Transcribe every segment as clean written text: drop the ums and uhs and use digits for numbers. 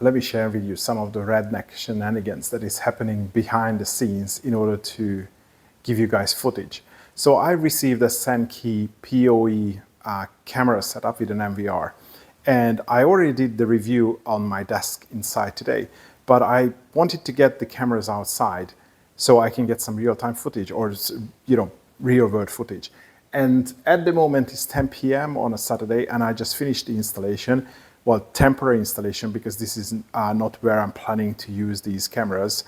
let me share with you some of the Redneck shenanigans that is happening behind the scenes in order to give you guys footage. So I received a Sankey PoE camera setup with an MVR, and I already did the review on my desk inside today, but I wanted to get the cameras outside so I can get some real-time footage or, real-world footage. And at the moment it's 10 p.m. on a Saturday, and I just finished the installation. Well, temporary installation, because this is not where I'm planning to use these cameras.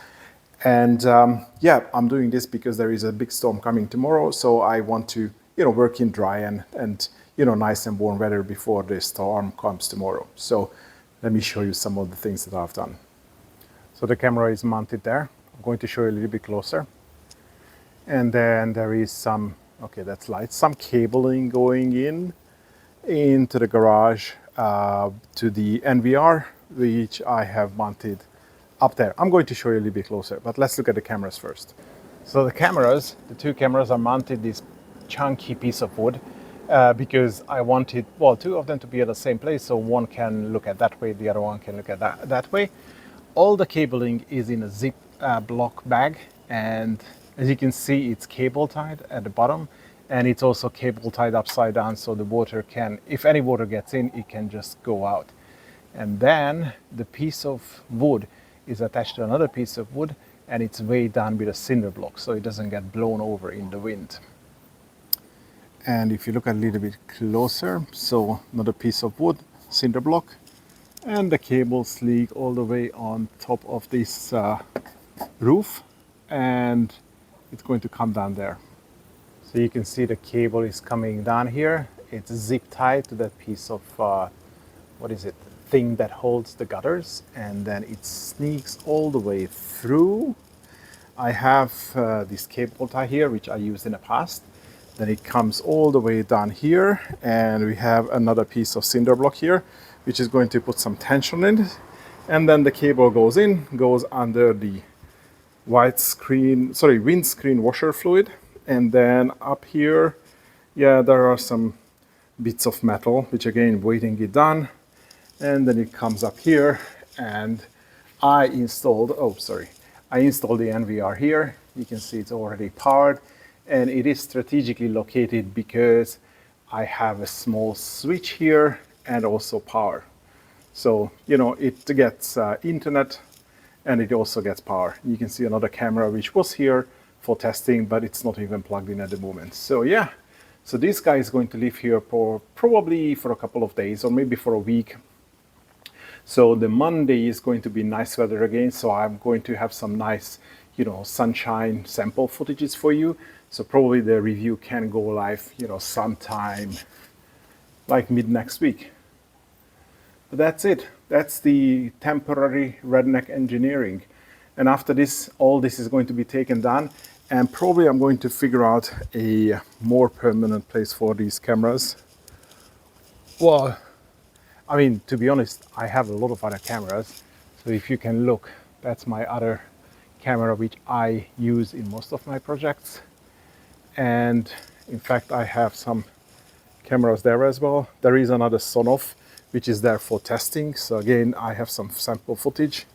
And I'm doing this because there is a big storm coming tomorrow, so I want to, work in dry and nice and warm weather before the storm comes tomorrow. So let me show you some of the things that I've done. So the camera is mounted there. I'm going to show you a little bit closer. And then there is some, okay, that's light, some cabling going into the garage to the NVR, which I have mounted up there. I'm going to show you a little bit closer, but let's look at the cameras first. So the two cameras are mounted this chunky piece of wood because I wanted, two of them to be at the same place, so one can look at that way, the other one can look at that way. All the cabling is in a zip block bag, and as you can see, it's cable tied at the bottom, and it's also cable tied upside down, so the water can, if any water gets in, it can just go out. And then the piece of wood is attached to another piece of wood, and it's weighed down with a cinder block so it doesn't get blown over in the wind. And if you look a little bit closer, so another piece of wood, cinder block, and the cables leak all the way on top of this roof, and it's going to come down there. So you can see the cable is coming down here. It's zip tied to that piece of, thing that holds the gutters, and then it sneaks all the way through. I have this cable tie here, which I used in the past. Then it comes all the way down here, and we have another piece of cinder block here, which is going to put some tension in it. And then the cable goes under the windscreen washer fluid. And then up here, there are some bits of metal, which again, weighting it down. And then it comes up here, and I installed the NVR here. You can see it's already powered, and it is strategically located because I have a small switch here and also power. So, it gets internet, and it also gets power. You can see another camera which was here for testing, but it's not even plugged in at the moment. So so this guy is going to live here probably for a couple of days or maybe for a week. So the Monday is going to be nice weather again, so I'm going to have some nice, sunshine sample footages for you. So probably the review can go live, sometime like mid next week. But that's it. That's the temporary Redneck engineering. And after this, all this is going to be taken down, and probably I'm going to figure out a more permanent place for these cameras. Well, I mean, to be honest, I have a lot of other cameras. So if you can look, that's my other camera, which I use in most of my projects. And in fact, I have some cameras there as well. There is another Sonoff, which is there for testing. So again, I have some sample footage.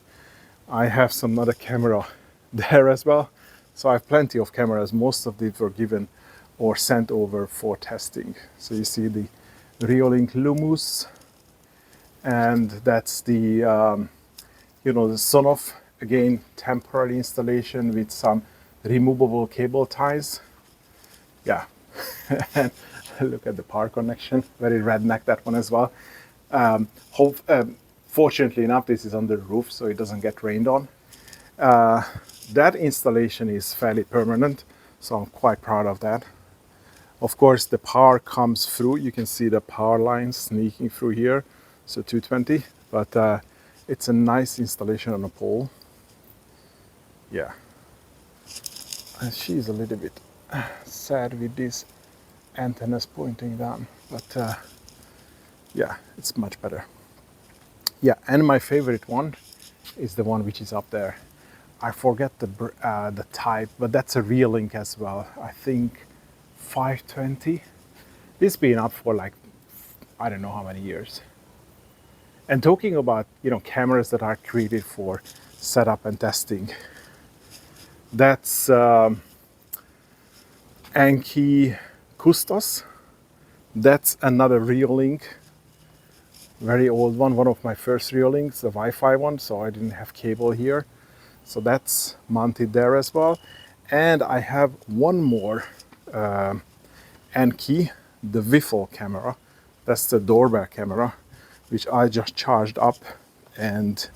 I have some other camera there as well. So I have plenty of cameras. Most of these were given or sent over for testing. So you see the Reolink Lumus, and that's the the Sonoff, again, temporary installation with some removable cable ties. Look at the power connection, very Redneck, that one as well. Fortunately enough, this is on the roof, so it doesn't get rained on. That installation is fairly permanent, so I'm quite proud of that. Of course, the power comes through. You can see the power lines sneaking through here, so 220, but it's a nice installation on a pole. And she's a little bit sad with these antennas pointing down, but it's much better. And my favorite one is the one which is up there. I forget the type, but that's a Reolink as well. I think 520. This been up for like, I don't know how many years. And talking about, cameras that are created for setup and testing, that's Anki Custos. That's another Reolink, very old one of my first Reolinks, the Wi-Fi one, so I didn't have cable here. So that's mounted there as well. And I have one more Anki, the Wiffle camera. That's the doorbell camera, which I just charged up, and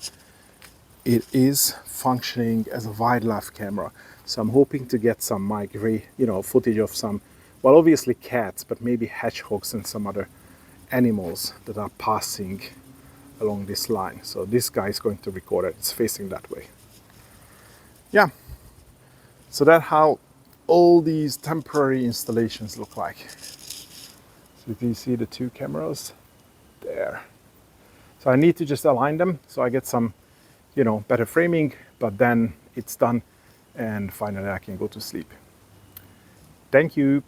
it is functioning as a wildlife camera. So I'm hoping to get some footage of some, well, obviously cats, but maybe hedgehogs and some other animals that are passing along this line. So this guy is going to record it. It's facing that way. Yeah. So that's how all these temporary installations look like. So if you see the two cameras there. So I need to just align them so I get some, better framing, but then it's done and finally I can go to sleep. Thank you.